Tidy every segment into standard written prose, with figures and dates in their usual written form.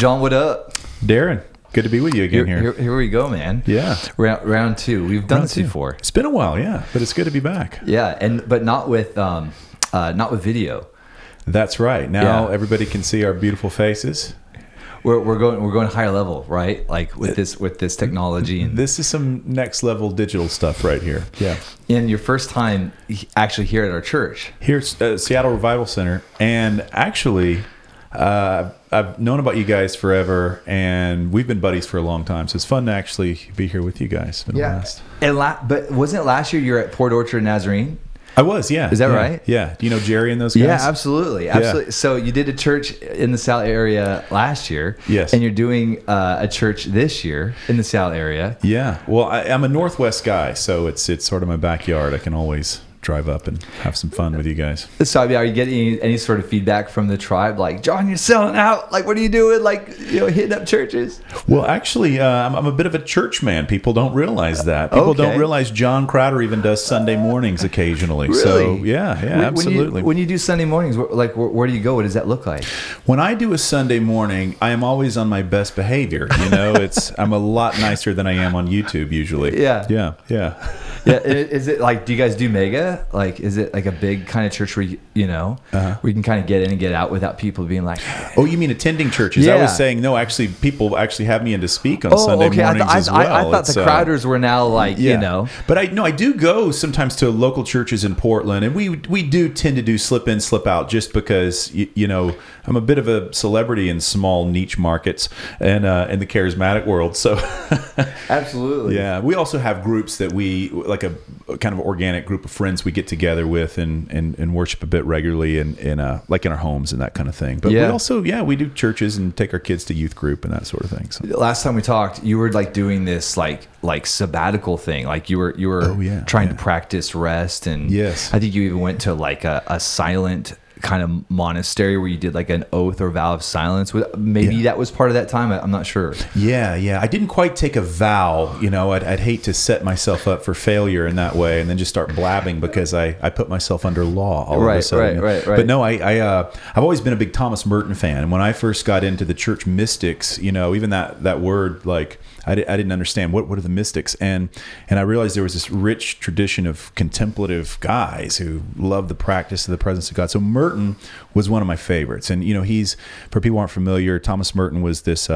John, what up? Darren, good to be with you again here. Here we go, man. Yeah. Round two. We've done this before. It's been a while, yeah, but it's good to be back. Yeah, but not with video. That's right. Now everybody can see our beautiful faces. We're going higher level, right? Like with this technology, and this is some next level digital stuff right here. Yeah. And your first time actually here at our church. Here at Seattle Revival Center, and actually, I've known about you guys forever, and we've been buddies for a long time. So it's fun to actually be here with you guys. But wasn't it last year you were at Port Orchard Nazarene? I was, yeah. Is that right? Yeah. Do you know Jerry and those guys? Yeah, absolutely. Yeah. So you did a church in the Seattle area last year. Yes. And you're doing a church this year in the Seattle area. Yeah. Well, I'm a Northwest guy, so it's sort of my backyard. I can always drive up and have some fun with you guys. So, are you getting any sort of feedback from the tribe? Like, John, you're selling out. Like, what are you doing? Like, hitting up churches? Well, actually, I'm a bit of a church man. People don't realize that. People don't realize John Crowder even does Sunday mornings occasionally. Really? So, yeah, absolutely. When you do Sunday mornings, where do you go? What does that look like? When I do a Sunday morning, I am always on my best behavior. I'm a lot nicer than I am on YouTube usually. Yeah. Yeah. Is it like, do you guys do mega? Like, is it like a big kind of church where where you can kind of get in and get out without people being like, oh, you mean attending churches? Yeah. I was saying, no, actually, people actually have me in to speak on Sunday mornings as well. I thought the Crowders were now like, But I do go sometimes to local churches in Portland, and we do tend to do slip in, slip out just because, I'm a bit of a celebrity in small niche markets and in the charismatic world. So absolutely. Yeah. We also have groups that we, like a kind of organic group of friends we get together with and worship a bit regularly in like in our homes and that kind of thing. But we also, we do churches and take our kids to youth group and that sort of thing. So last time we talked, you were like doing this like sabbatical thing. Like you were trying to practice rest. And yes, I think you even went to like a silent kind of monastery where you did like an oath or vow of silence. Maybe that was part of that time. I'm not sure. Yeah. I didn't quite take a vow. I'd hate to set myself up for failure in that way and then just start blabbing because I put myself under law all of a sudden. Right. But no, I've always been a big Thomas Merton fan. And when I first got into the church mystics, even that word, like, I didn't understand what are the mystics, and I realized there was this rich tradition of contemplative guys who loved the practice of the presence of God. So Merton was one of my favorites, and he's, for people who aren't familiar, Thomas Merton was this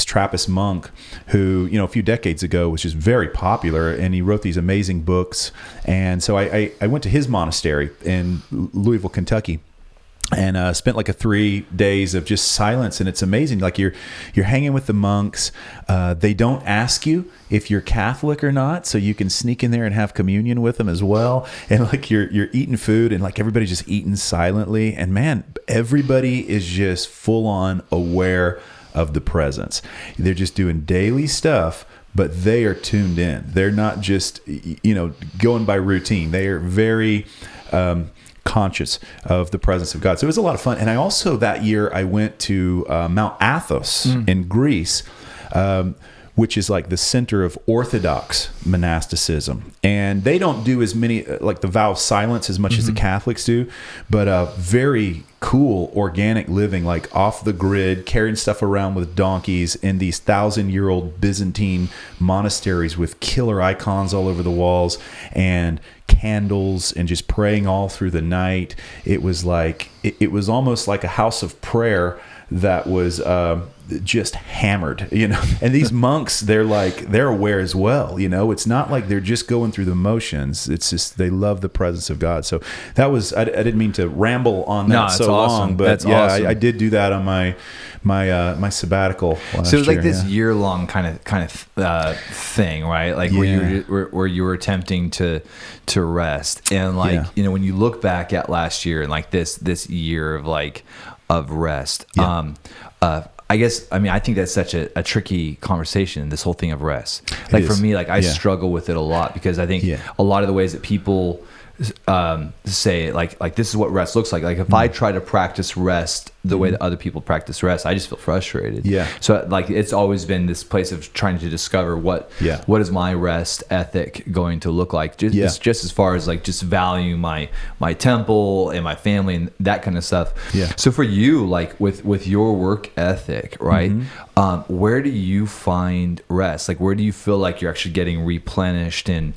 Trappist monk who a few decades ago was just very popular, and he wrote these amazing books. And so I went to his monastery in Louisville, Kentucky, and spent like 3 days of just silence, and it's amazing. Like you're hanging with the monks. They don't ask you if you're Catholic or not, so you can sneak in there and have communion with them as well. And like you're eating food, and like everybody's just eating silently. And man, everybody is just full on aware of the presence. They're just doing daily stuff, but they are tuned in. They're not just going by routine. They are very conscious of the presence of God. So it was a lot of fun. And I also, that year, I went to Mount Athos in Greece, which is like the center of Orthodox monasticism. And they don't do as many, like the vow of silence as much as the Catholics do, but very cool organic living, like off the grid, carrying stuff around with donkeys in these 1,000-year-old Byzantine monasteries with killer icons all over the walls and candles, and just praying all through the night. It was like, it was almost like a house of prayer that was just hammered, and these monks, they're aware as well. It's not like they're just going through the motions. It's just, they love the presence of God. So that was, I didn't mean to ramble on that long, but that's awesome. I did do that on my sabbatical last so it was like year, this year-long kind of thing, right? Like where you were attempting to rest, and like when you look back at last year and like this year of rest, I think that's such a tricky conversation, this whole thing of rest. Like for me, like I struggle with it a lot, because I think a lot of the ways that people say like this is what rest looks like. Like if I try to practice rest the way that other people practice rest, I just feel frustrated. Yeah. So like it's always been this place of trying to discover what is my rest ethic going to look like. Just as far as like just valuing my temple and my family and that kind of stuff. Yeah. So for you, like with your work ethic, right? Where do you find rest? Like where do you feel like you're actually getting replenished and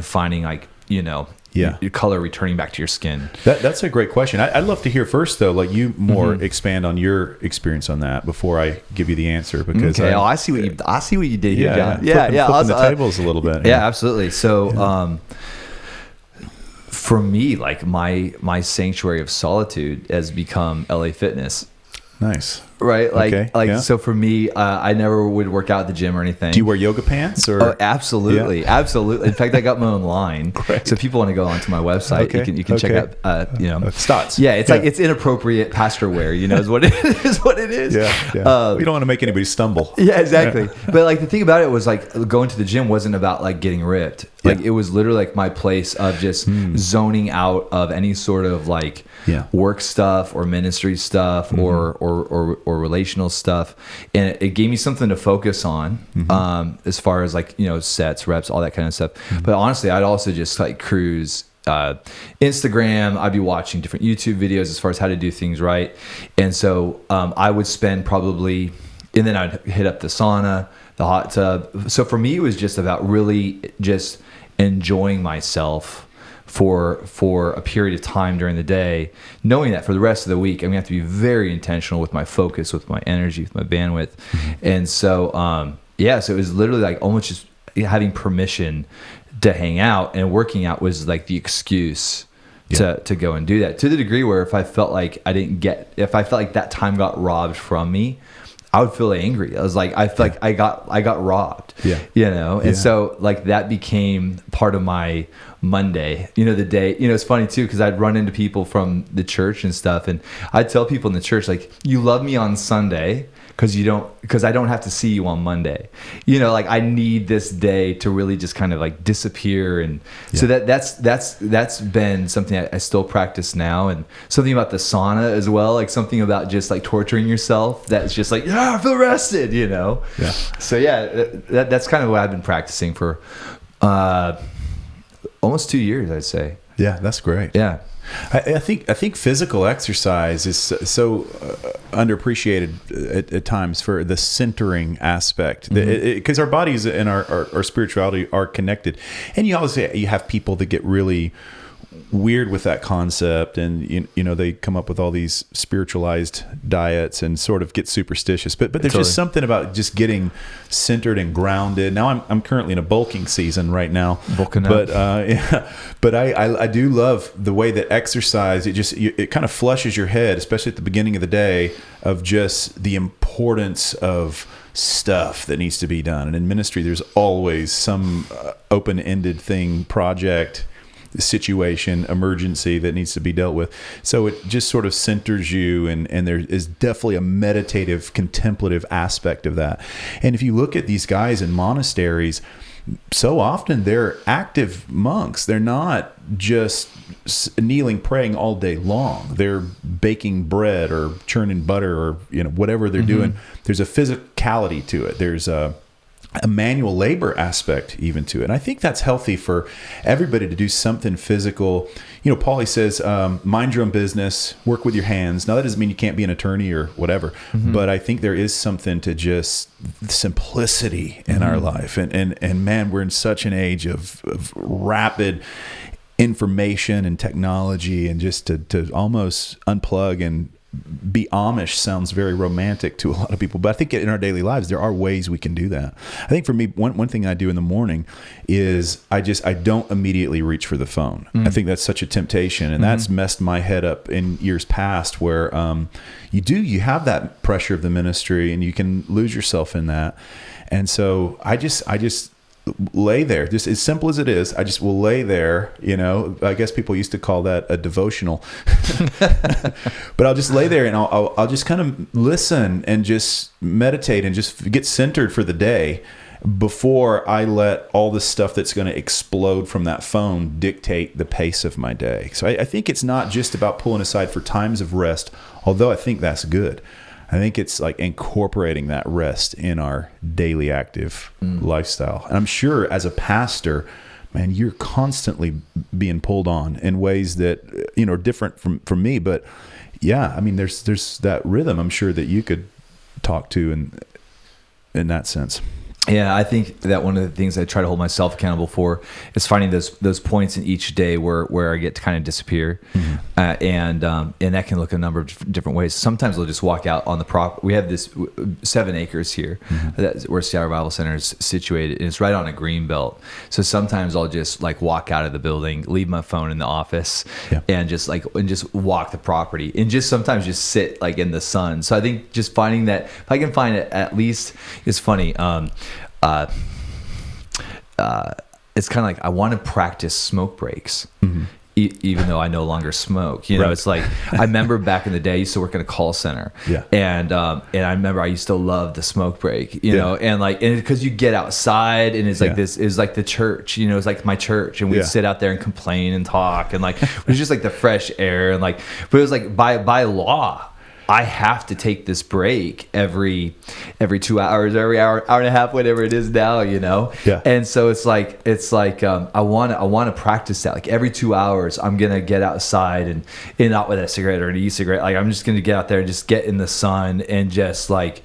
finding like, your color returning back to your skin? That's a great question. I'd love to hear first, though, like you more expand on your experience on that before I give you the answer. Because I see what you did here, John. Flipping the tables a little bit. Yeah, absolutely. So, for me, like my sanctuary of solitude has become LA Fitness. Nice. Right. So for me, I never would work out at the gym or anything. Do you wear yoga pants or? Oh, absolutely. Yeah. Absolutely. In fact, I got my own line. Great. So if people want to go onto my website, you can check out, Stotts. Yeah. It's like, it's inappropriate pastor wear, is what it is. Yeah. We don't want to make anybody stumble. Yeah, exactly. But like the thing about it was like going to the gym wasn't about like getting ripped. Like it was literally like my place of just zoning out of any sort of like work stuff or ministry stuff or relational stuff, and it gave me something to focus on as far as like sets, reps, all that kind of stuff. But honestly, I'd also just like cruise Instagram. I'd be watching different YouTube videos as far as how to do things right, and so I would spend probably, and then I'd hit up the sauna, the hot tub. So for me, it was just about really just enjoying myself for a period of time during the day, knowing that for the rest of the week, I'm gonna have to be very intentional with my focus, with my energy, with my bandwidth. And so, so it was literally like almost just having permission to hang out, and working out was like the excuse to go and do that, to the degree where if I felt like if I felt like that time got robbed from me, I would feel angry. I was like, I feel like I got robbed, and so like that became part of my Monday, the day, it's funny too, because I'd run into people from the church and stuff, and I'd tell people in the church, like, you love me on Sunday because I don't have to see you on Monday, like I need this day to really just kind of like disappear. And so that's been something I still practice now, and something about the sauna as well, like something about just like torturing yourself that's just like, I feel rested, so that's kind of what I've been practicing for almost 2 years, I'd say. Yeah, that's great. Yeah. I think physical exercise is so underappreciated at times for the centering aspect, because our bodies and our spirituality are connected. And you have people that get really weird with that concept, and they come up with all these spiritualized diets and sort of get superstitious, but there's just something about just getting centered and grounded. Now I'm currently in a bulking season right now, but I do love the way that exercise, it kind of flushes your head, especially at the beginning of the day, of just the importance of stuff that needs to be done. And in ministry, there's always some open-ended thing, project, situation, emergency that needs to be dealt with. So it just sort of centers you, and there is definitely a meditative, contemplative aspect of that. And if you look at these guys in monasteries, so often they're active monks. They're not just kneeling, praying all day long. They're baking bread or churning butter or whatever they're doing. There's a physicality to it. There's a manual labor aspect even to it. And I think that's healthy for everybody to do something physical. Paulie says, mind your own business, work with your hands. Now, that doesn't mean you can't be an attorney or whatever, but I think there is something to just simplicity in our life. And man, we're in such an age of rapid information and technology, and just to almost unplug and be Amish sounds very romantic to a lot of people, but I think in our daily lives there are ways we can do that. I think for me, one thing I do in the morning is I don't immediately reach for the phone. I think that's such a temptation, and that's messed my head up in years past, where you have that pressure of the ministry and you can lose yourself in that. And so I just lay there, just as simple as it is. I just will lay there, I guess people used to call that a devotional, but I'll just lay there and I'll just kind of listen and just meditate and just get centered for the day. before I let all the stuff that's going to explode from that phone dictate the pace of my day. So I think it's not just about pulling aside for times of rest, although I think that's good. I think it's like incorporating that rest in our daily active lifestyle. And I'm sure as a pastor, man, you're constantly being pulled on in ways that, are different from me. But yeah, I mean, there's that rhythm I'm sure that you could talk to in that sense. Yeah, I think that one of the things I try to hold myself accountable for is finding those points in each day where I get to kind of disappear, and that can look a number of different ways. Sometimes I'll just walk out on the prop. We have this 7 acres here, that's where Seattle Bible Center is situated, and it's right on a green belt. So sometimes I'll just like walk out of the building, leave my phone in the office, and just walk the property, and just sometimes just sit like in the sun. So I think just finding that, if I can find it, at least it's funny. It's kind of like I want to practice smoke breaks, even though I no longer smoke. It's like I remember back in the day I used to work in a call center, and I remember I used to love the smoke break, and because you get outside and it's like this is like the church, it's like my church, and we'd sit out there and complain and talk, and like it was just like the fresh air, and like, but it was like by law, I have to take this break every 2 hours, every hour and a half, whatever it is now, Yeah. And so it's like I want to practice that. Like every 2 hours, I'm gonna get outside and not with a cigarette or an e-cigarette. Like I'm just gonna get out there and just get in the sun and just like,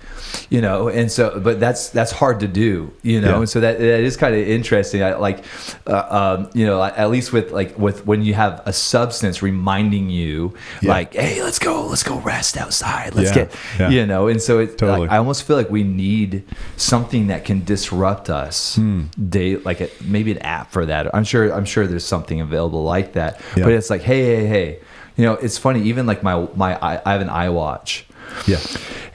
And so, but that's hard to do, And so that is kind of interesting. I like, at least with when you have a substance reminding you, like, hey, let's go rest outside. Let's get, and so it's totally. Like, I almost feel like we need something that can disrupt us. Maybe an app for that. I'm sure there's something available like that. But it's like, hey, it's funny. Even like I have an iWatch. Yeah.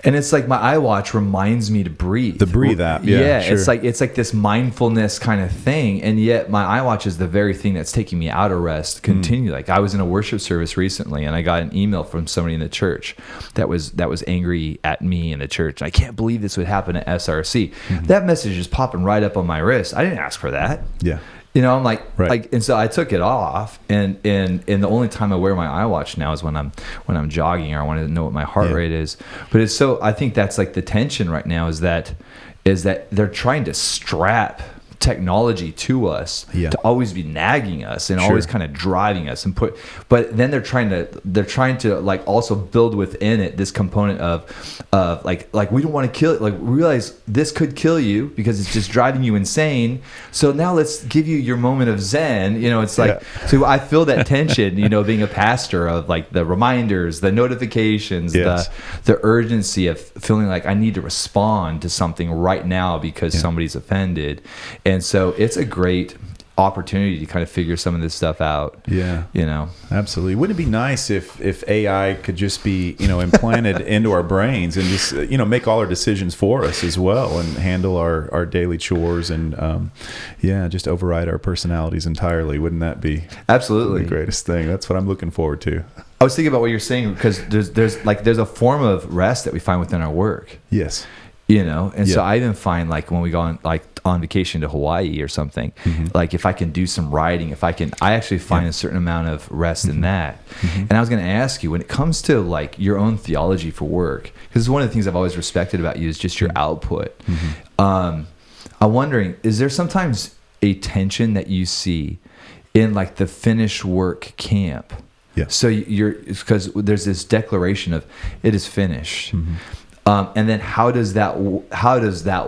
And it's like my iWatch reminds me to breathe. The breathe app, yeah. Sure. It's like this mindfulness kind of thing, and yet my iWatch is the very thing that's taking me out of rest continually. Like I was in a worship service recently, and I got an email from somebody in the church that was angry at me in the church. I can't believe this would happen at SRC. That message is popping right up on my wrist. I didn't ask for that. Yeah. I'm like, and so I took it off, and the only time I wear my iWatch now is when I'm jogging, or I want to know what my heart rate is. But it's so, I think that's like the tension right now is that they're trying to strap technology to us to always be nagging us and always kind of driving us but then they're trying to like also build within it this component of like we don't want to kill it, like realize this could kill you because it's just driving you insane, so now let's give you your moment of zen. It's like so I feel that tension, being a pastor, of like the reminders, the notifications, the urgency of feeling like I need to respond to something right now because somebody's offended. And so it's a great opportunity to kind of figure some of this stuff out. Yeah. Absolutely. Wouldn't it be nice if AI could just be, implanted into our brains and just, make all our decisions for us as well, and handle our daily chores and, just override our personalities entirely. Wouldn't that be absolutely the greatest thing? That's what I'm looking forward to. I was thinking about what you're saying, because there's a form of rest that we find within our work. Yes. And so I even find, like, when we go on vacation to Hawaii or something, like if I can do some writing, I actually find a certain amount of rest in that. And I was going to ask you, when it comes to like your own theology for work, because one of the things I've always respected about you is just your output. I'm wondering, is there sometimes a tension that you see in like the finished work camp? Yeah. So because there's this declaration of it is finished. And then how does that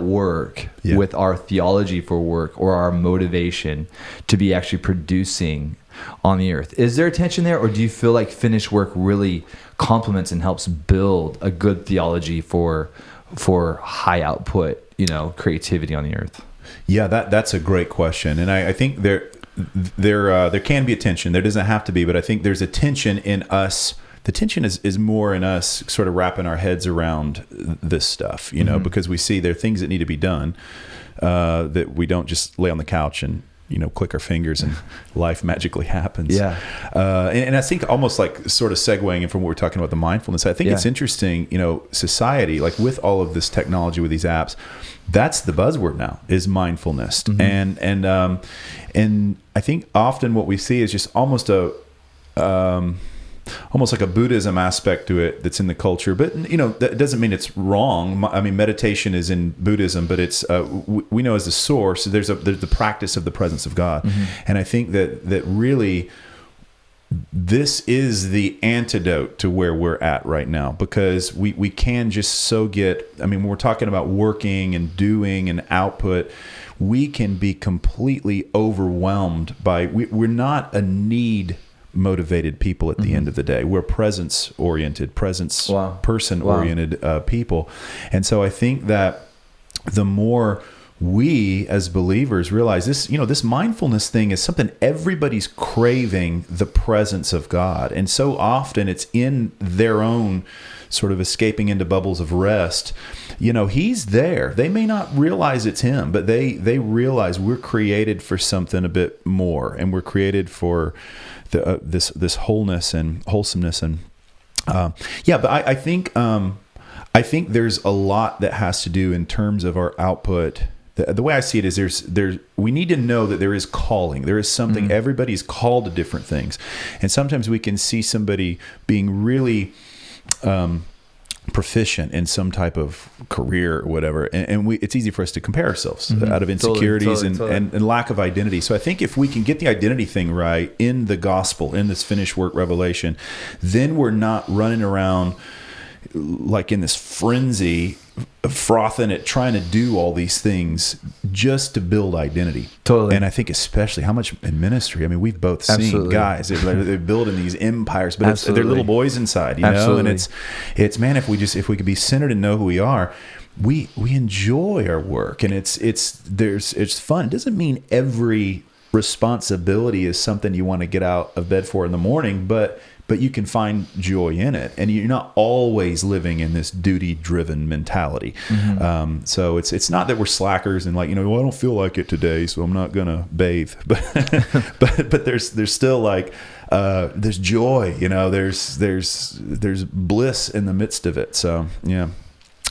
work with our theology for work, or our motivation to be actually producing on the earth? Is there a tension there, or do you feel like finished work really complements and helps build a good theology for high output, creativity on the earth? Yeah, that's a great question, and I think there can be a tension. There doesn't have to be, but I think there's a tension in us. The tension is more in us sort of wrapping our heads around this stuff, because we see there are things that need to be done, that we don't just lay on the couch and, click our fingers and life magically happens. Yeah. And I think almost like sort of segueing in from what we're talking about, the mindfulness, I think it's interesting, society, like with all of this technology, with these apps, that's the buzzword now, is mindfulness. Mm-hmm. And I think often what we see is just almost like a Buddhism aspect to it that's in the culture, but that doesn't mean it's wrong. I mean, meditation is in Buddhism, but it's we know as the source. There's the practice of the presence of God, mm-hmm. and I think that really this is the antidote to where we're at right now, because we can just so get. I mean, when we're talking about working and doing and output, we can be completely overwhelmed by. We're not a need motivated people at the mm-hmm. end of the day. We're person oriented people. And so I think that the more we as believers realize this, this mindfulness thing is something everybody's craving, the presence of God. And so often it's in their own sort of escaping into bubbles of rest. He's there. They may not realize it's him, but they realize we're created for something a bit more, and we're created for this wholeness and wholesomeness. And but I think there's a lot that has to do in terms of our output. The way I see it is we need to know that there is calling. There is something. Mm-hmm. Everybody's called to different things, and sometimes we can see somebody being really proficient in some type of career or whatever, and it's easy for us to compare ourselves mm-hmm. out of insecurities and lack of identity. So I think if we can get the identity thing right in the gospel, in this finished work revelation, then we're not running around like in this frenzy, frothing at trying to do all these things just to build identity. Totally. And I think especially how much in ministry, I mean, we've both seen Absolutely. Guys, they're building these empires, but they're little boys inside, know? And it's man, if we could be centered and know who we are, we enjoy our work, and it's fun. It doesn't mean every responsibility is something you want to get out of bed for in the morning, but you can find joy in it, and you're not always living in this duty-driven mentality. Mm-hmm. So it's not that we're slackers and like, well, I don't feel like it today, so I'm not gonna bathe. But there's still like there's joy. There's bliss in the midst of it. So yeah,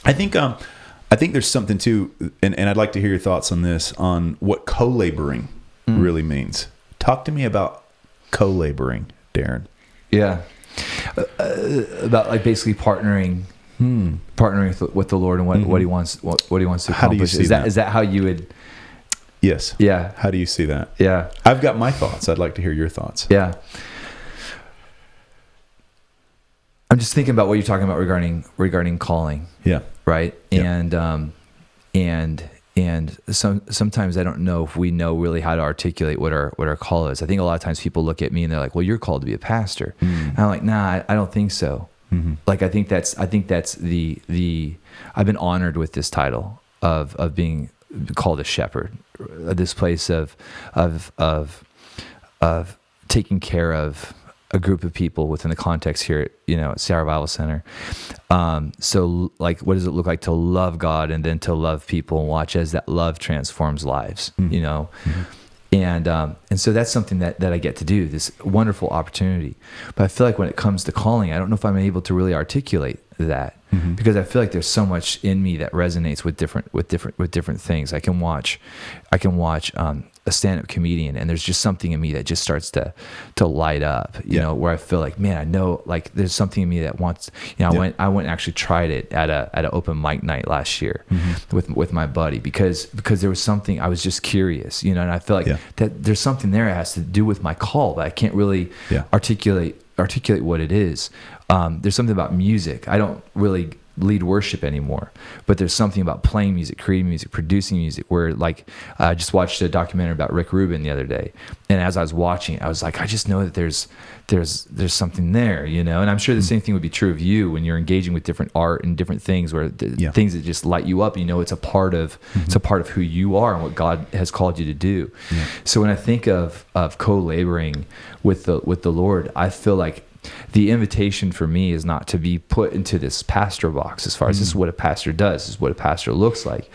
I think there's something too, and I'd like to hear your thoughts on this, on what co-laboring really means. Talk to me about co-laboring, Darren. Yeah. About like basically partnering with the Lord and what he wants to accomplish. How do you see that? Is that how you would? Yes. Yeah. How do you see that? Yeah. I've got my thoughts. I'd like to hear your thoughts. Yeah. I'm just thinking about what you're talking about regarding calling. Yeah. Right. Yeah. And sometimes I don't know if we know really how to articulate what our call is. I think a lot of times people look at me and they're like, "Well, you're called to be a pastor." Mm-hmm. And I'm like, "Nah, I don't think so." Mm-hmm. Like I think that's the I've been honored with this title of being called a shepherd. This place of taking care of a group of people within the context here at Sierra Revival Center. So like, what does it look like to love God and then to love people and watch as that love transforms lives, Mm-hmm. And so that's something that I get to do, this wonderful opportunity. But I feel like when it comes to calling, I don't know if I'm able to really articulate that, mm-hmm. because I feel like there's so much in me that resonates with different things. I can watch a stand-up comedian, and there's just something in me that just starts to light up, where I feel like, man, I know, like there's something in me that wants, I went and actually tried it at an open mic night last year, mm-hmm. with my buddy, because there was something, I was just curious, and I feel like that there's something there that has to do with my call, but I can't really articulate what it is. There's something about music. I don't really lead worship anymore, but there's something about playing music, creating music, producing music, where like I just watched a documentary about Rick Rubin the other day, and as I was watching it, I was like, I just know that there's something there, and I'm sure the same thing would be true of you when you're engaging with different art and different things, where things that just light you up, it's a part of it's a part of who you are and what God has called you to do. So when I think of co-laboring with the Lord, I feel like the invitation for me is not to be put into this pastor box as far as this is what a pastor does, this is what a pastor looks like.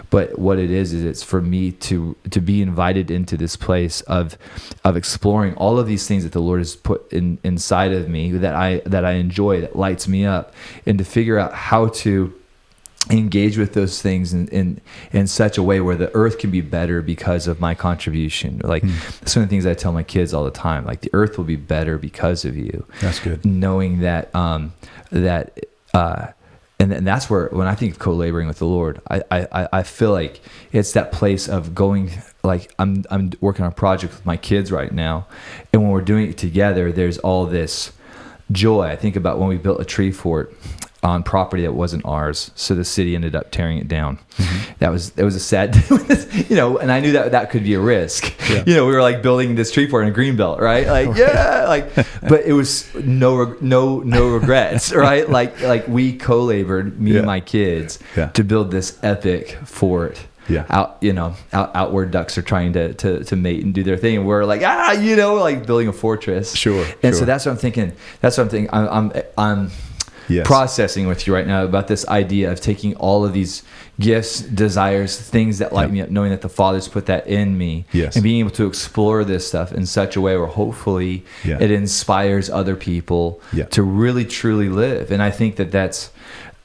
But what it is it's for me to be invited into this place of exploring all of these things that the Lord has put inside of me that I enjoy, that lights me up, and to figure out how to engage with those things in such a way where the earth can be better because of my contribution. Like that's one of the things I tell my kids all the time, like the earth will be better because of you. That's good. Knowing that and that's where, when I think of co-laboring with the Lord, I feel like it's that place of going, like I'm working on a project with my kids right now, and when we're doing it together, there's all this joy. I think about when we built a tree fort on property that wasn't ours, so the city ended up tearing it down. It was a sad, and I knew that could be a risk. We were like building this tree fort in a green belt, right? Like but it was no regrets, right? Like we co-labored, me and my kids, to build this epic fort. Outward ducks are trying to mate and do their thing, and we're like like building a fortress. Sure. So that's what I'm thinking. I'm processing with you right now about this idea of taking all of these gifts, desires, things that light me up, knowing that the Father's put that in me, and being able to explore this stuff in such a way where hopefully it inspires other people to really truly live. And I think that's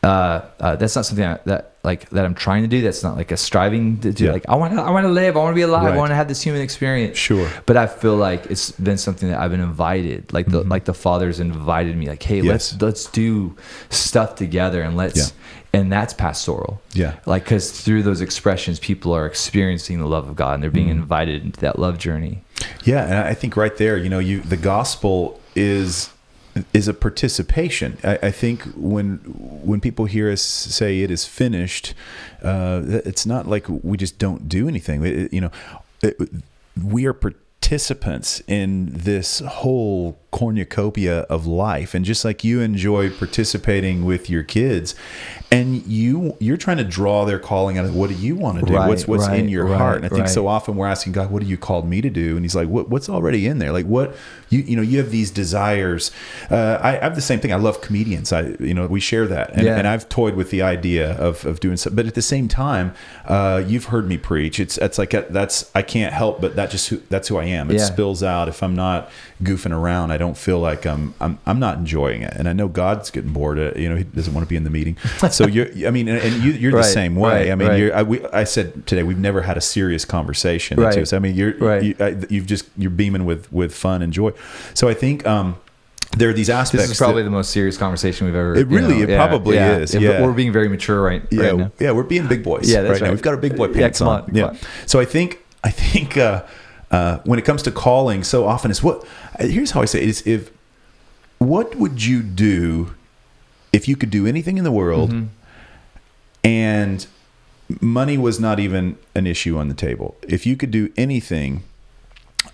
not something that I'm trying to do. That's not like a striving to do. Like I want to live. I want to be alive. I want to have this human experience. Sure. But I feel like it's been something that I've been invited. Like the Father's invited me. Like, hey, let's do stuff together, and and that's pastoral. Like, because through those expressions, people are experiencing the love of God, and they're being invited into that love journey. Yeah, and I think right there, the gospel is a participation. I think when people hear us say it is finished, it's not like we just don't do anything. We are participants in this whole cornucopia of life, and just like you enjoy participating with your kids, and you're trying to draw their calling out of what do you want to do, what's in your heart. And I think so often we're asking God, what do you called me to do? And he's like, what's already in there? Like what you have these desires. I have the same thing. I love comedians. We share that, and I've toyed with the idea of doing something, but at the same time, you've heard me preach. It's like I can't help but that's who I am. It spills out. If I'm not goofing around, I don't feel like I'm not enjoying it. And I know God's getting bored. He doesn't want to be in the meeting. So you're the same way. I said today, we've never had a serious conversation. So you're beaming with fun and joy. So I think there are these aspects. This is probably the most serious conversation we've ever. It probably is. We're being very mature right now. Yeah, we're being big boys. Yeah, that's right. Now. We've got our big boy pants on. Yeah. So I think when it comes to calling, so often here's how I say it is: what would you do if you could do anything in the world, and money was not even an issue on the table? If you could do anything,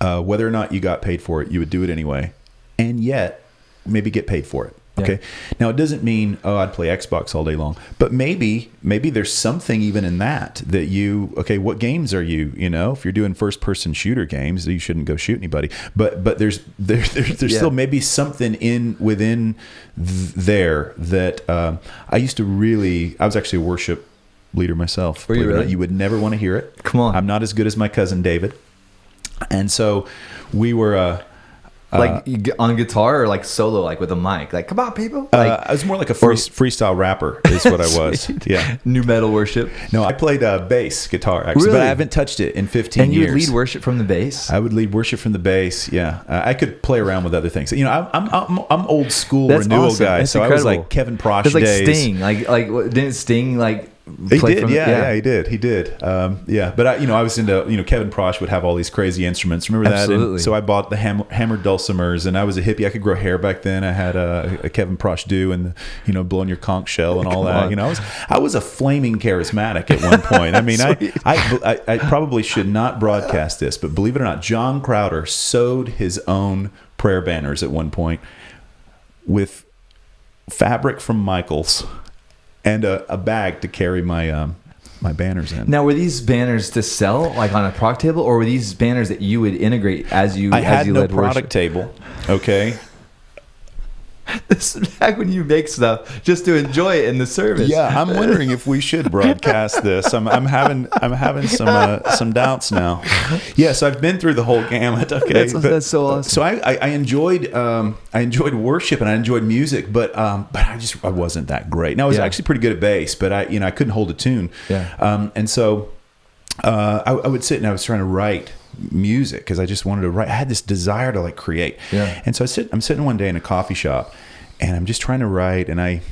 whether or not you got paid for it, you would do it anyway, and yet maybe get paid for it. Okay. Now it doesn't mean, I'd play Xbox all day long, but maybe there's something even in that what games are you, if you're doing first person shooter games, you shouldn't go shoot anybody, but there's still maybe something within there that, I was actually a worship leader myself. Were you really? You would never want to hear it. Come on. I'm not as good as my cousin David. And so we were, on guitar or like solo, like with a mic, like come on people. I was more like a freestyle rapper is what I was. Yeah. New metal worship. No, I played bass guitar actually, really? But I haven't touched it in 15 years. And you would lead worship from the bass? I would lead worship from the bass. Yeah. I could play around with other things. I'm old school That's renewal awesome. guy. That's so incredible. I was like Kevin Prosh days. It's like days. Sting. Didn't Sting He did, he did. But I was into, Kevin Prosh would have all these crazy instruments. Remember that? Absolutely. And so I bought the hammered dulcimers, and I was a hippie. I could grow hair back then. I had a Kevin Prosh do, and blowing your conch shell and all that. I was a flaming charismatic at one point. I mean, I probably should not broadcast this, but believe it or not, John Crowder sewed his own prayer banners at one point with fabric from Michael's and a bag to carry my my banners in. Now, were these banners to sell, like on a product table, or were these banners that you would integrate as you? I had no led product worship? table. Okay, back when you make stuff just to enjoy it in the service. Yeah, I'm wondering if we should broadcast this. I'm having some doubts now. Yes, I've been through the whole gamut. Okay, that's so awesome. So I enjoyed worship and I enjoyed music, but I wasn't that great. Now I was actually pretty good at bass, but I couldn't hold a tune. Yeah. And so I would sit and I was trying to write music because I just wanted to write. I had this desire to like create. Yeah. And so I'm sitting one day in a coffee shop and I'm just trying to write, and I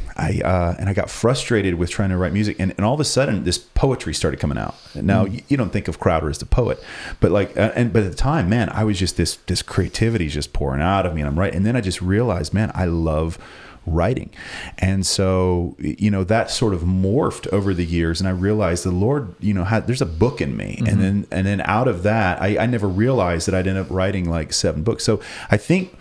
got frustrated with trying to write music, and all of a sudden this poetry started coming out. Now you don't think of Crowder as the poet, but like but at the time, man, I was just this creativity just pouring out of me, and I'm writing, and then I just realized, man, I love writing. And so, that sort of morphed over the years, and I realized the Lord, there's a book in me. Mm-hmm. And then out of that, I never realized that I'd end up writing like 7 books. So I think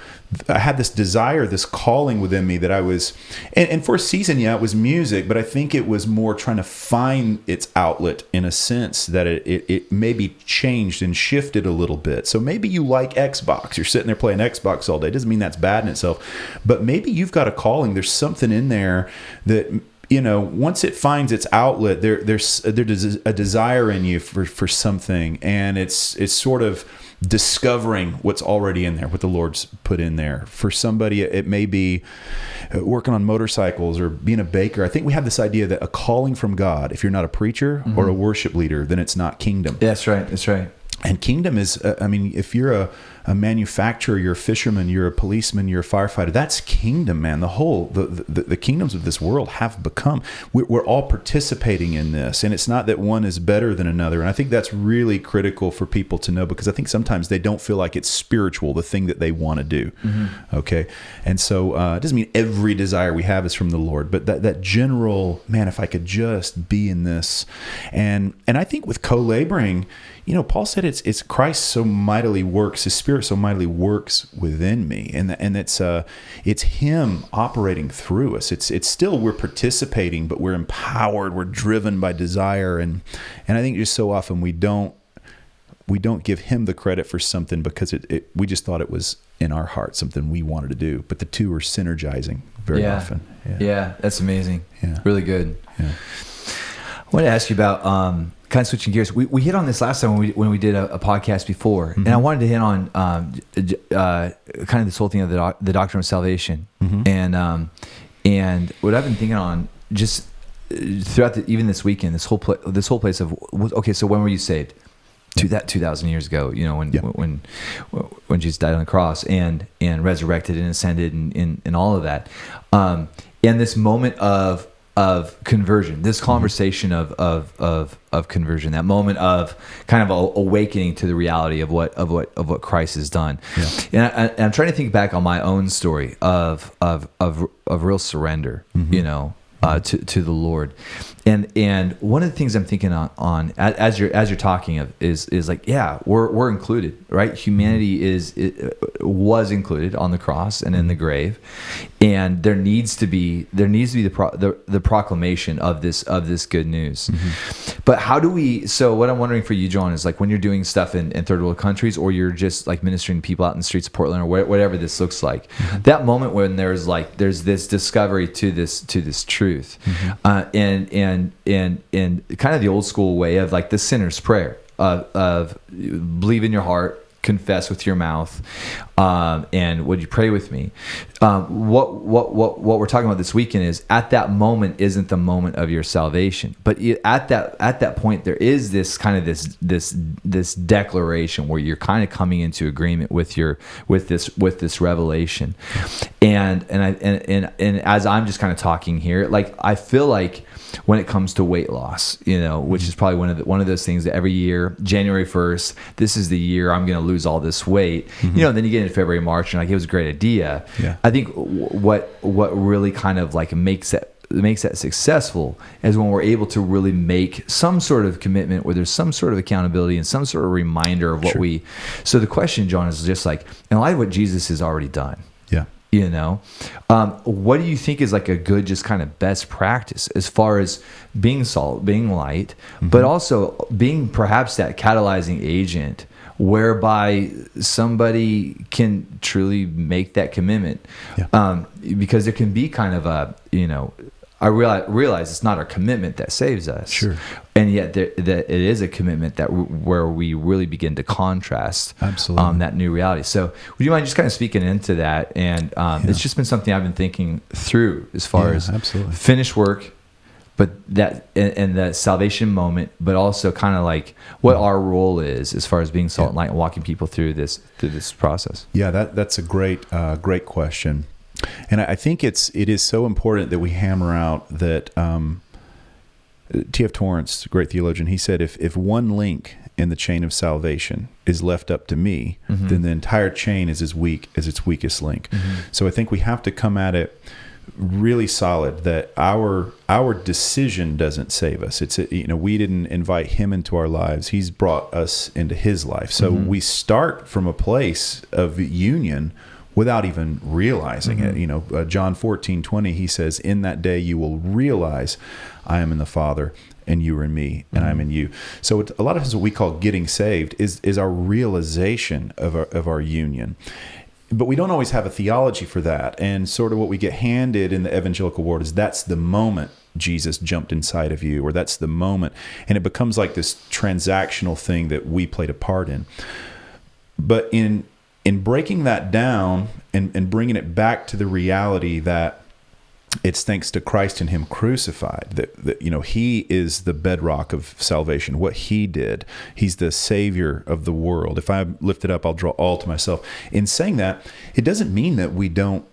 I had this desire, this calling within me that I was, and for a season, it was music, but I think it was more trying to find its outlet in a sense that it maybe changed and shifted a little bit. So maybe you like Xbox, you're sitting there playing Xbox all day. It doesn't mean that's bad in itself, but maybe you've got a calling. There's something in there that, once it finds its outlet, there's a desire in you for something, and it's sort of discovering what's already in there, what the Lord's put in there. For somebody, it may be working on motorcycles or being a baker. I think we have this idea that a calling from God, if you're not a preacher or a worship leader, then it's not kingdom. That's right. And kingdom is, if you're a manufacturer, you're a fisherman, you're a policeman, you're a firefighter, that's kingdom, man. The kingdoms of this world have become, we're all participating in this. And it's not that one is better than another. And I think that's really critical for people to know, because I think sometimes they don't feel like it's spiritual, the thing that they want to do. Mm-hmm. Okay. And so it doesn't mean every desire we have is from the Lord, but that general, man, if I could just be in this. And I think with co-laboring, Paul said it's Christ so mightily works, his Spirit so mightily works within me, and it's him operating through us. It's still, we're participating, but we're empowered, we're driven by desire, and I think just so often we don't give him the credit for something because we just thought it was in our heart, something we wanted to do, but the two are synergizing very often. Yeah, that's amazing. Yeah, really good. Yeah. I want to ask you about kind of switching gears. We hit on this last time when we did a podcast before, and I wanted to hit on kind of this whole thing of the doctrine of salvation, and what I've been thinking on just throughout even this weekend, this whole place of, okay, so when were you saved? 2,000 years ago, when Jesus died on the cross and resurrected and ascended and all of that, and this moment of conversion, this conversation of conversion, that moment of kind of awakening to the reality of what Christ has done. Yeah. And I'm trying to think back on my own story of real surrender, to the Lord. And one of the things I'm thinking on as you're talking of is like, we're included, right? Humanity was included on the cross and in the grave, and there needs to be the proclamation of this good news. Mm-hmm. But how do we? So what I'm wondering for you, John, is like when you're doing stuff in third world countries, or you're just like ministering to people out in the streets of Portland, or whatever this looks like, that moment when there's this discovery to this truth, and kind of the old school way of like the sinner's prayer of believe in your heart, confess with your mouth, and would you pray with me? What we're talking about this weekend is, at that moment isn't the moment of your salvation, but at that point there is this kind of this declaration where you're kind of coming into agreement with this revelation, and as I'm just kind of talking here, like I feel like when it comes to weight loss, which is probably one of those things that every year, January 1st, this is the year I'm going to lose all this weight. Then you get into February, March, and like, it was a great idea. Yeah. I think what really kind of like makes that successful is when we're able to really make some sort of commitment, where there's some sort of accountability and some sort of reminder of what So the question, John, is just like, in light of what Jesus has already done. Yeah. What do you think is like a good, just kind of best practice as far as being salt, being light, but also being perhaps that catalyzing agent whereby somebody can truly make that commitment. Because there can be kind of a, I realize it's not our commitment that saves us. Sure. And yet that it is a commitment that where we really begin to contrast that new reality. So would you mind just kind of speaking into that? And it's just been something I've been thinking through as far as finished work, but that and that salvation moment, but also kind of like what our role is as far as being salt and light and walking people through this process. Yeah, that's a great question. And I think it is so important that we hammer out that T.F. Torrance, great theologian, he said, if one link in the chain of salvation is left up to me, then the entire chain is as weak as its weakest link. So I think we have to come at it really solid that our decision doesn't save us. It's we didn't invite him into our lives. He's brought us into his life. So we start from a place of union without even realizing it. John 14:20, he says, "In that day you will realize I am in the Father, and you are in me, and I'm in you." So a lot of times what we call getting saved is our realization of our union. But we don't always have a theology for that. And sort of what we get handed in the evangelical world is that's the moment Jesus jumped inside of you, or that's the moment. And it becomes like this transactional thing that we played a part in. But in breaking that down and bringing it back to the reality that it's thanks to Christ and him crucified that he is the bedrock of salvation. What he did, he's the savior of the world. If I lift it up, I'll draw all to myself. In saying that, it doesn't mean that we don't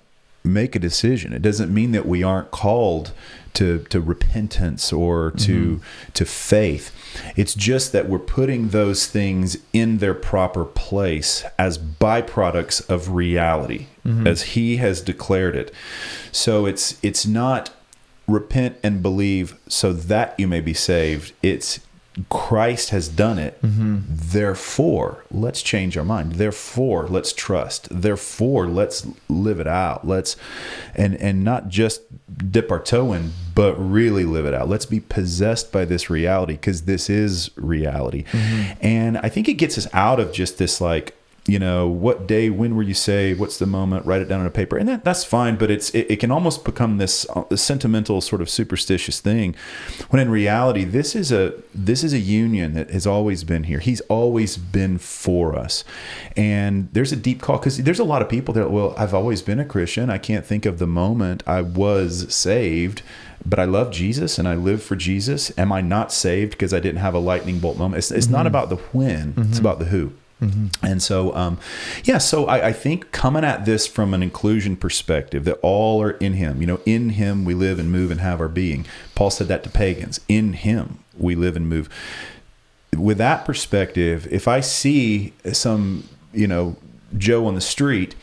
make a decision. It doesn't mean that we aren't called to repentance or to faith. It's just that we're putting those things in their proper place as byproducts of reality, as he has declared it. So it's not repent and believe so that you may be saved. It's Christ has done it. Therefore, let's change our mind. Therefore, let's trust. Therefore, let's live it out. And not just dip our toe in, but really live it out. Let's be possessed by this reality, because this is reality. And I think it gets us out of just this what day, when were you saved? What's the moment? Write it down on a paper. And that's fine, but it can almost become this sentimental sort of superstitious thing, when in reality, this is a union that has always been here. He's always been for us. And there's a deep call, because there's a lot of people that, well, I've always been a Christian. I can't think of the moment I was saved, but I love Jesus and I live for Jesus. Am I not saved because I didn't have a lightning bolt moment? It's not about the when, it's about the who. And so, so I think coming at this from an inclusion perspective, that all are in him. In him we live and move and have our being. Paul said that to pagans. In him we live and move. With that perspective, if I see some, Joe on the street,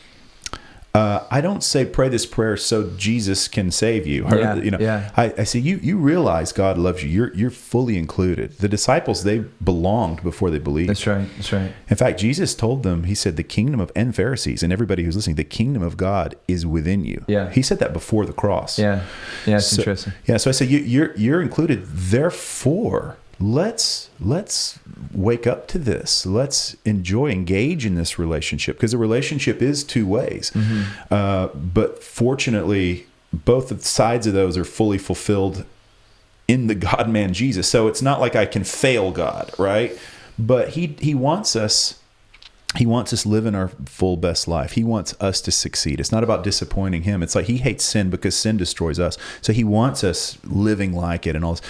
I don't say pray this prayer so Jesus can save you. I say you realize God loves you. You're fully included. The disciples, they belonged before they believed. That's right. In fact, Jesus told them, he said, the kingdom of, and Pharisees and everybody who's listening, the kingdom of God is within you. Yeah. He said that before the cross. Yeah. It's interesting. Yeah. So I say you're included. Therefore, let's wake up to this. Let's engage in this relationship, because the relationship is two ways. But fortunately, both sides of those are fully fulfilled in the God-man Jesus. So it's not like I can fail God, right? But he wants us. He wants us living our full best life. He wants us to succeed. It's not about disappointing him. It's like he hates sin because sin destroys us. So he wants us living like it and all this.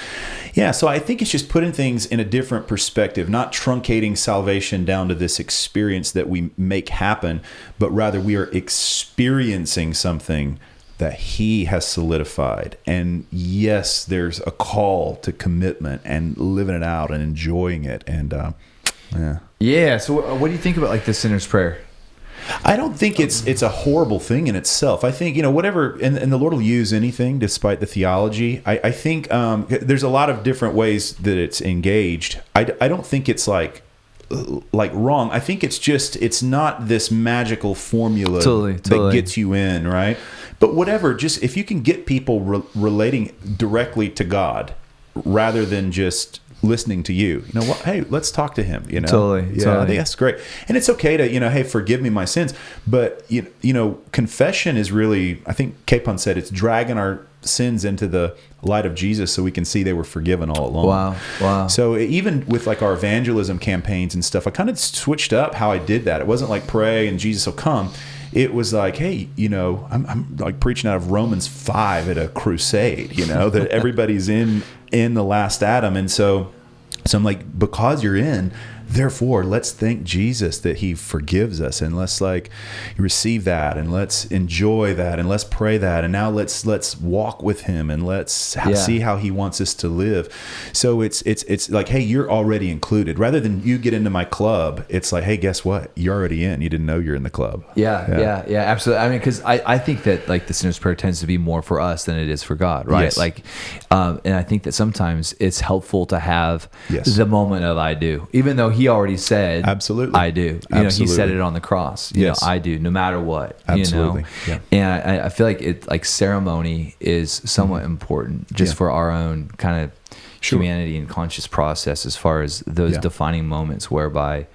Yeah, so I think it's just putting things in a different perspective, not truncating salvation down to this experience that we make happen, but rather we are experiencing something that he has solidified. And yes, there's a call to commitment and living it out and enjoying it. And Yeah. So what do you think about the sinner's prayer? I don't think it's a horrible thing in itself. I think, whatever, and the Lord will use anything despite the theology. I think there's a lot of different ways that it's engaged. I don't think it's like wrong. I think it's not this magical formula that gets you in, right? But whatever, just if you can get people relating directly to God rather than just listening to you. You know what? Hey, let's talk to him. You know, Totally. I think that's great. And it's okay to, hey, forgive me my sins. But confession is really, I think Capon said, it's dragging our sins into the light of Jesus so we can see they were forgiven all along. Wow. So even with like our evangelism campaigns and stuff, I kind of switched up how I did that. It wasn't like pray and Jesus will come. It was like, hey, I'm like preaching out of Romans 5 at a crusade, that everybody's in the last Adam. And so I'm like, because you're in, therefore, let's thank Jesus that he forgives us, and let's receive that, and let's enjoy that, and let's pray that, and now let's walk with him, and let's see how he wants us to live. So it's like, hey, you're already included. Rather than you get into my club, it's like, hey, guess what? You're already in. You didn't know you're in the club. Yeah, absolutely. I mean, because I think that like the sinner's prayer tends to be more for us than it is for God, right? Yes. And I think that sometimes it's helpful to have the moment of I do, even though he already said, absolutely, I do. He said it on the cross. I do, no matter what. Absolutely. Yeah. And I feel like it, like ceremony is somewhat important just for our own kind of humanity and conscious process, as far as those defining moments whereby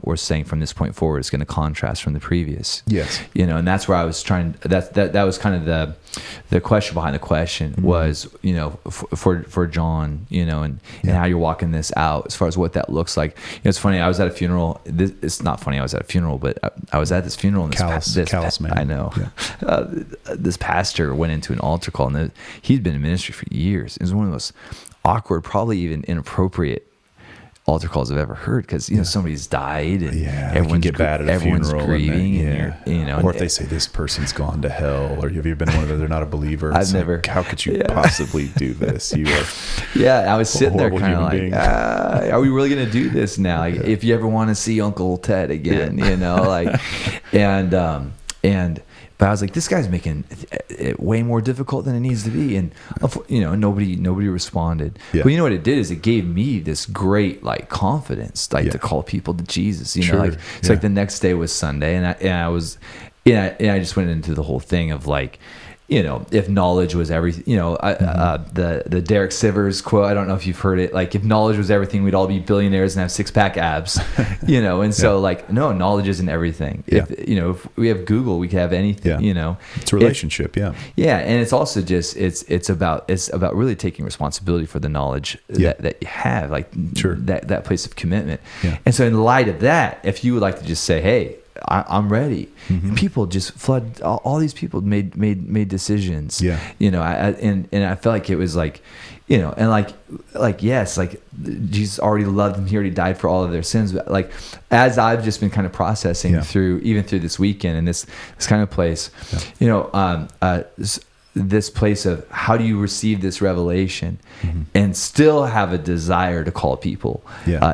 we're saying from this point forward it's going to contrast from the previous. Yes. And that's where I was trying. That was kind of the question behind the question was, for John, and how you're walking this out as far as what that looks like. It's funny. I was at a funeral. It's not funny. I was at a funeral, but I was at this funeral. And callous man. I know. Yeah. This pastor went into an altar call, and he'd been in ministry for years. It was one of the most awkward, probably even inappropriate altar calls I've ever heard, because somebody's died and everyone get bad at a funeral, grieving, or if they say this person's gone to hell, or have you been one of them? They're not a believer. I've never. Like, how could you possibly do this? You are. I was sitting there kind of like, are we really going to do this now? Like, if you ever want to see Uncle Ted again, but I was like, this guy's making it way more difficult than it needs to be. And, nobody responded. Yeah. But you know what it did is it gave me this great, confidence, to call people to Jesus. It's like the next day was Sunday, and I just went into the whole thing of if knowledge was everything, the Derek Sivers quote, I don't know if you've heard it, if knowledge was everything, we'd all be billionaires and have six-pack abs, and so no, knowledge isn't everything. If we have Google, we can have anything, It's a relationship, and it's also just, it's about really taking responsibility for the knowledge that you have, that place of commitment. And so in light of that, if you would like to just say, hey, I'm ready. Mm-hmm. People just flood. All these people made decisions. And I felt like it was yes, Jesus already loved them. He already died for all of their sins. But as I've just been kind of processing through this weekend and this kind of place, this place of how do you receive this revelation and still have a desire to call people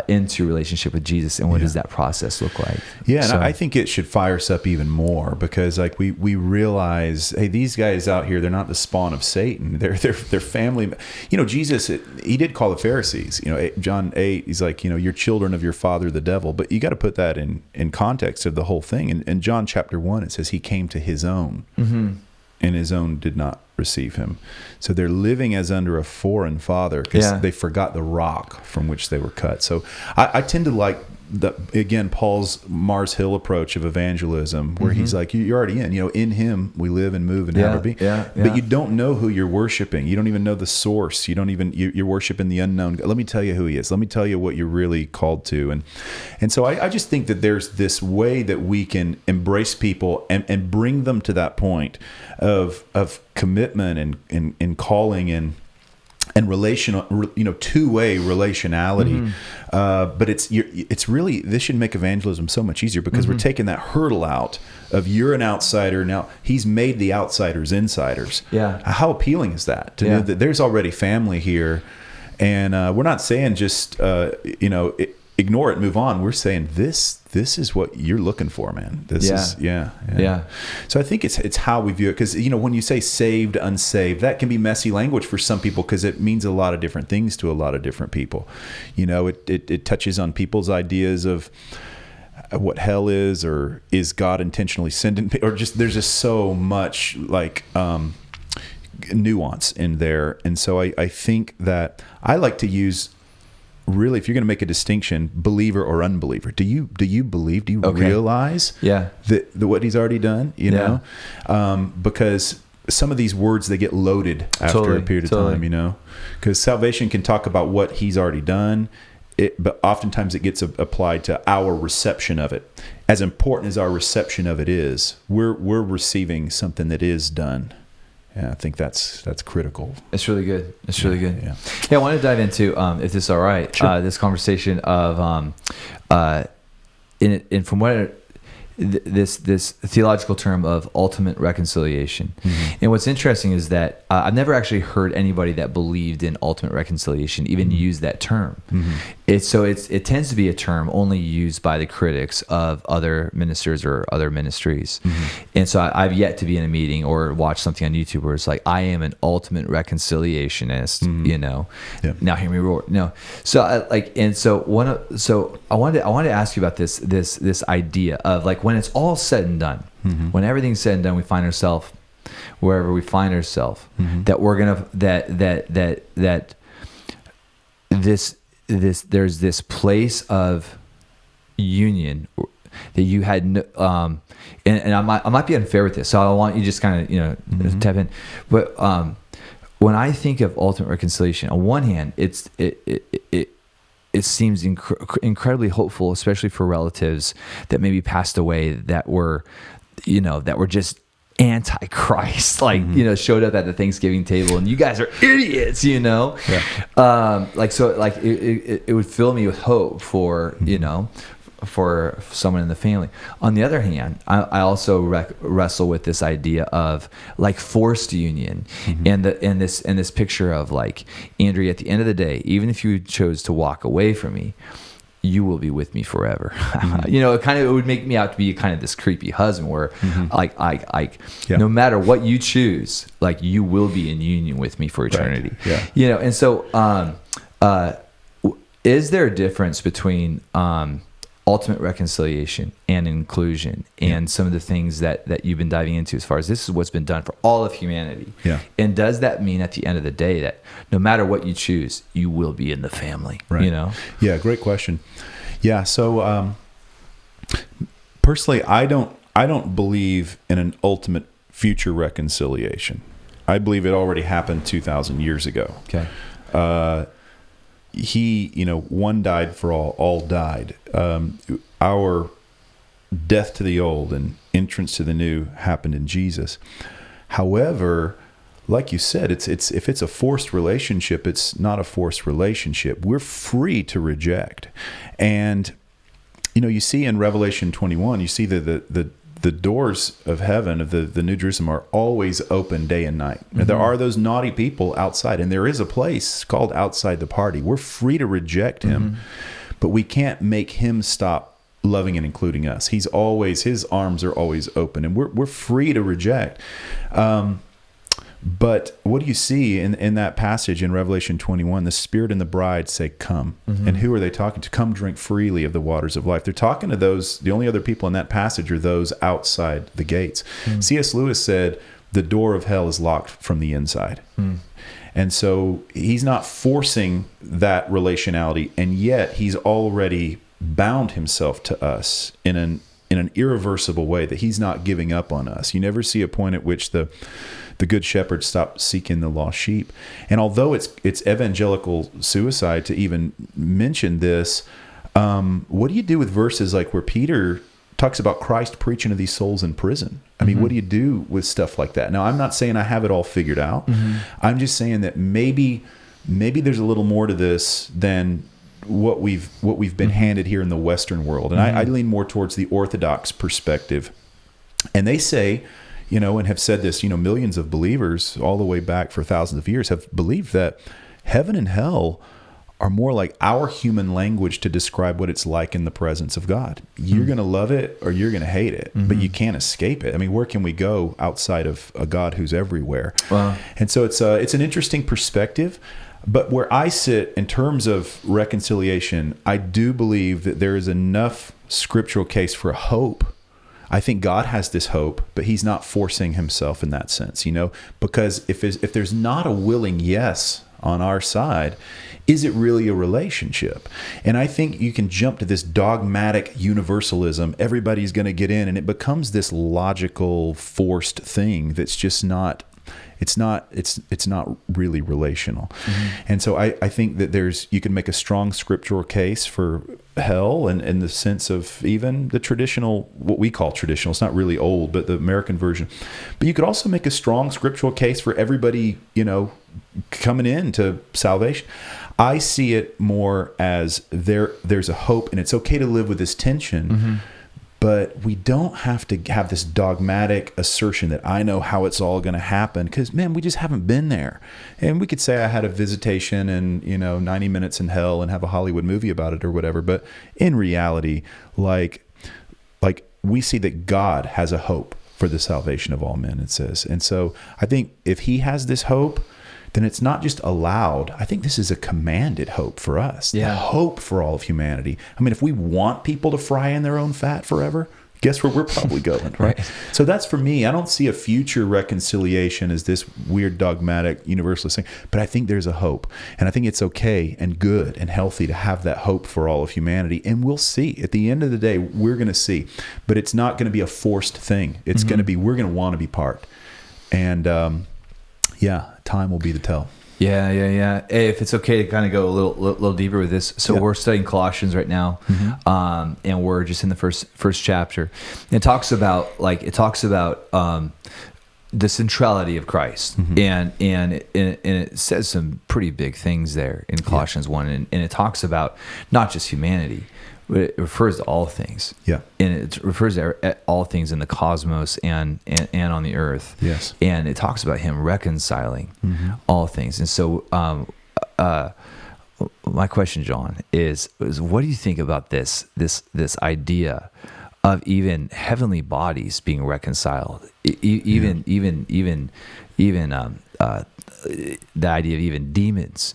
into relationship with Jesus, and what does that process look like? And I think it should fire us up even more, because we realize, hey, these guys out here, they're not the spawn of Satan. They're family. Jesus, he did call the Pharisees, John 8, he's like, you're children of your father the devil. But you got to put that in context of the whole thing. In John chapter 1, it says he came to his own. And his own did not receive him. So they're living as under a foreign father, because they forgot the rock from which they were cut. So I tend to like Paul's Mars Hill approach of evangelism, where he's like, you're already in him we live and move and have our being. But you don't know who you're worshiping. You don't even know the source. You're worshiping the unknown. Let me tell you who he is. Let me tell you what you're really called to. And so I just think that there's this way that we can embrace people and bring them to that point of commitment and calling and relational, two-way relationality. But it's really, this should make evangelism so much easier, because we're taking that hurdle out of you're an outsider. Now he's made the outsiders insiders. How appealing is that to know that there's already family here, and we're not saying just ignore it and move on. We're saying this is what you're looking for, man. This is So I think it's how we view it, because when you say saved, unsaved, that can be messy language for some people, because it means a lot of different things to a lot of different people. It touches on people's ideas of what hell is, or is God intentionally sending, or just there's just so much nuance in there. And so I think that I like to use really, if you're going to make a distinction, believer or unbeliever, do you believe? Do you realize that what he's already done? You know, because some of these words, they get loaded after a period of time. You know, because salvation can talk about what he's already done. But oftentimes it gets applied to our reception of it. As important as our reception of it is, we're receiving something that is done. Yeah, I think that's critical. It's really good. It's really good. Yeah, I want to dive into, if this is all right, this conversation of, and from what this theological term of ultimate reconciliation. And what's interesting is that I've never actually heard anybody that believed in ultimate reconciliation even use that term. It tends to be a term only used by the critics of other ministers or other ministries. And so I've yet to be in a meeting or watch something on YouTube where it's like, I am an ultimate reconciliationist, you know. Now hear me roar. No. So I wanted to ask you about this idea of like, when it's all said and done, when everything's said and done, we find ourselves wherever we find ourselves, that we're gonna that there's this place of union that you had no, and I might be unfair with this, so I want you just kind of tap in, but when I think of ultimate reconciliation, on one hand, it seems incredibly hopeful, especially for relatives that maybe passed away that were just anti-Christ, showed up at the Thanksgiving table and you guys are idiots, you know? It would fill me with hope for, for someone in the family. On the other hand, I also wrestle with this idea of like forced union, and this picture of like, Andrea, at the end of the day, even if you chose to walk away from me, you will be with me forever. It would make me out to be kind of this creepy husband where no matter what you choose, like you will be in union with me for eternity. And so is there a difference between ultimate reconciliation and inclusion and some of the things that you've been diving into as far as this is what's been done for all of humanity? And does that mean at the end of the day that no matter what you choose, you will be in the family? Yeah, great question. So personally, I don't believe in an ultimate future reconciliation. I believe it already happened 2,000 years ago. One died for all died. Our death to the old and entrance to the new happened in Jesus. However, like you said, it's if it's a forced relationship, it's not a forced relationship. We're free to reject. And you see in Revelation 21, you see the doors of heaven, of the New Jerusalem, are always open day and night. There are those naughty people outside, and there is a place called outside the party. We're free to reject him, but we can't make him stop loving and including us. His arms are always open, and we're free to reject. But what do you see in that passage in Revelation 21? The Spirit and the bride say, come. And who are they talking to? Come drink freely of the waters of life. They're talking to those, the only other people in that passage are those outside the gates. C.S. Lewis said, the door of hell is locked from the inside. And so he's not forcing that relationality, and yet he's already bound himself to us in an irreversible way, that he's not giving up on us. You never see a point at which the good shepherd stopped seeking the lost sheep. And although it's evangelical suicide to even mention this, what do you do with verses like where Peter talks about Christ preaching to these souls in prison? I mean, what do you do with stuff like that? Now, I'm not saying I have it all figured out. I'm just saying that maybe there's a little more to this than what we've been handed here in the Western world. And I lean more towards the Orthodox perspective. And they say, and have said this, millions of believers all the way back for thousands of years have believed that heaven and hell are more like our human language to describe what it's like in the presence of God. You're going to love it or you're going to hate it, but you can't escape it. I mean, where can we go outside of a God who's everywhere? Wow. And so it's an interesting perspective. But where I sit in terms of reconciliation, I do believe that there is enough scriptural case for hope. I think God has this hope, but he's not forcing himself in that sense, because if there's not a willing yes on our side, is it really a relationship? And I think you can jump to this dogmatic universalism. Everybody's going to get in, and it becomes this logical, forced thing that's just not. It's not really relational. Mm-hmm. And so I think that you can make a strong scriptural case for hell, and in the sense of even the traditional, what we call traditional, it's not really old, but the American version. But you could also make a strong scriptural case for everybody, coming into salvation. I see it more as there's a hope, and it's okay to live with this tension. Mm-hmm. But we don't have to have this dogmatic assertion that I know how it's all going to happen, because, man, we just haven't been there. And we could say I had a visitation and, 90 minutes in hell and have a Hollywood movie about it or whatever. But in reality, like we see that God has a hope for the salvation of all men, it says. And so I think if he has this hope, then it's not just allowed. I think this is a commanded hope for us. Yeah. The hope for all of humanity. I mean, if we want people to fry in their own fat forever, guess where we're probably going, right? So that's, for me, I don't see a future reconciliation as this weird dogmatic universalist thing, but I think there's a hope. And I think it's okay and good and healthy to have that hope for all of humanity. And we'll see. At the end of the day, we're going to see. But it's not going to be a forced thing. It's going to be, we're going to want to be part. And time will be the tell. Yeah. Hey, if it's okay to kind of go a little deeper with this. So we're studying Colossians right now, and we're just in the first chapter. And it talks about the centrality of Christ, and it says some pretty big things there in Colossians 1, and it talks about not just humanity, but it refers to all things. Yeah. And it refers to all things in the cosmos and on the earth. Yes. And it talks about him reconciling all things. And so my question, John, is what do you think about this idea of even heavenly bodies being reconciled? Even the idea of even demons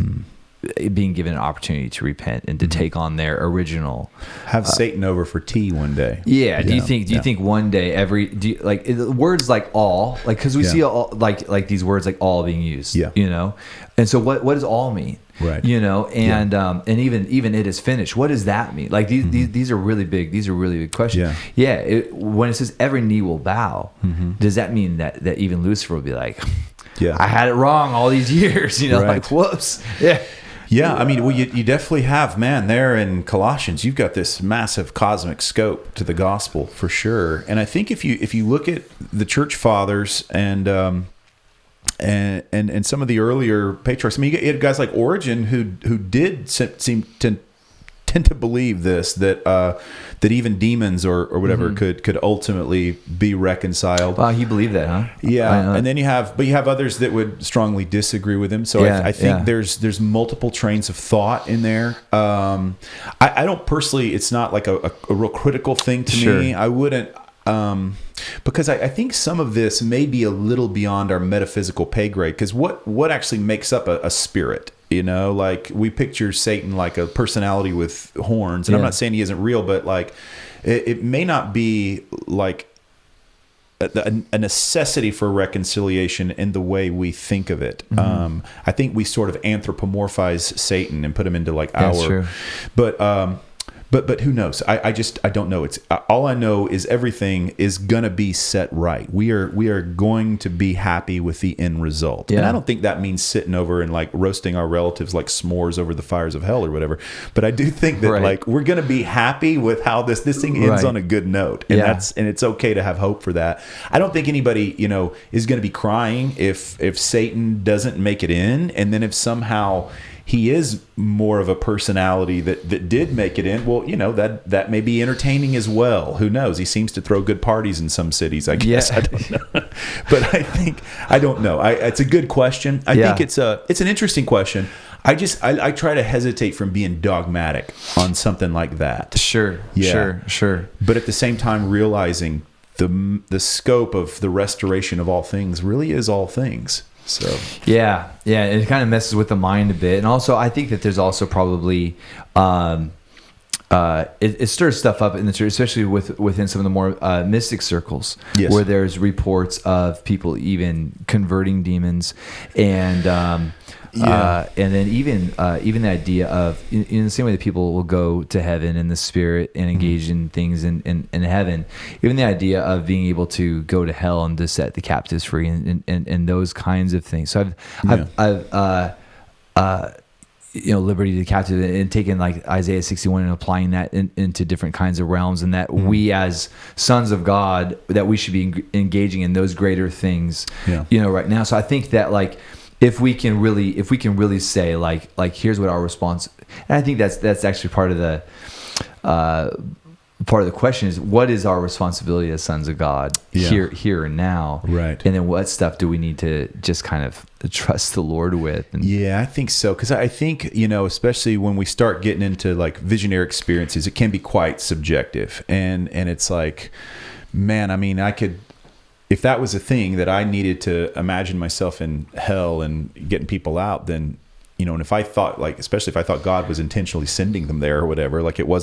being given an opportunity to repent and to take on their original, have Satan over for tea one day. Yeah. Do you think one day words like all, like, because we see all, like these words like all being used, and so what does all mean? Right. And even it is finished. What does that mean? Like these are really big. These are really big questions. Yeah. When it says every knee will bow, does that mean that even Lucifer will be like, I had it wrong all these years, like, whoops. Yeah. Yeah, I mean, well, you definitely have, man, there in Colossians, you've got this massive cosmic scope to the gospel for sure. And I think if you look at the church fathers and some of the earlier patriarchs, I mean, you had guys like Origen who did seem to tend to believe this, that even demons or whatever could ultimately be reconciled. Wow, he believed that, huh? Yeah, and then you have others that would strongly disagree with him. So I think there's multiple trains of thought in there. I don't personally. It's not like a real critical thing to me. I wouldn't. Because I think some of this may be a little beyond our metaphysical pay grade. Because what actually makes up a spirit? Like we picture Satan like a personality with horns, and I'm not saying he isn't real, but like it may not be like a necessity for reconciliation in the way we think of it. I think we sort of anthropomorphize Satan and put him into like our, but who knows? I don't know. It's all I know is everything is gonna be set right. We are going to be happy with the end result. And I don't think that means sitting over and like roasting our relatives like s'mores over the fires of hell or whatever. But I do think that like we're gonna be happy with how this thing ends on a good note. And and it's okay to have hope for that. I don't think anybody, is gonna be crying if Satan doesn't make it in, and then if somehow he is more of a personality that did make it in. Well, that may be entertaining as well. Who knows? He seems to throw good parties in some cities, I guess. I don't know. But I don't know. It's a good question. I think it's an interesting question. I try to hesitate from being dogmatic on something like that. Sure. But at the same time, realizing the scope of the restoration of all things really is all things. So it kind of messes with the mind a bit, and also I think that there's also probably it stirs stuff up in the church, especially within some of the more mystic circles, where there's reports of people even converting demons, and And then even the idea of in the same way that people will go to heaven in the spirit and engage in things in heaven, even the idea of being able to go to hell and to set the captives free and those kinds of things. So I've liberty to the captive, and taking like Isaiah 61 and applying that into different kinds of realms, and that we as sons of God, that we should be engaging in those greater things, right now. So I think that like, if we can really say like here's what our response, and I think that's actually part of the question is, what is our responsibility as sons of God here and now, right? And then what stuff do we need to just kind of trust the Lord with? I think so, because I think especially when we start getting into like visionary experiences, it can be quite subjective, and it's like, man, I mean, I could, if that was a thing that I needed to imagine myself in hell and getting people out, then and if I thought, like, especially if I thought God was intentionally sending them there or whatever, like it wasn't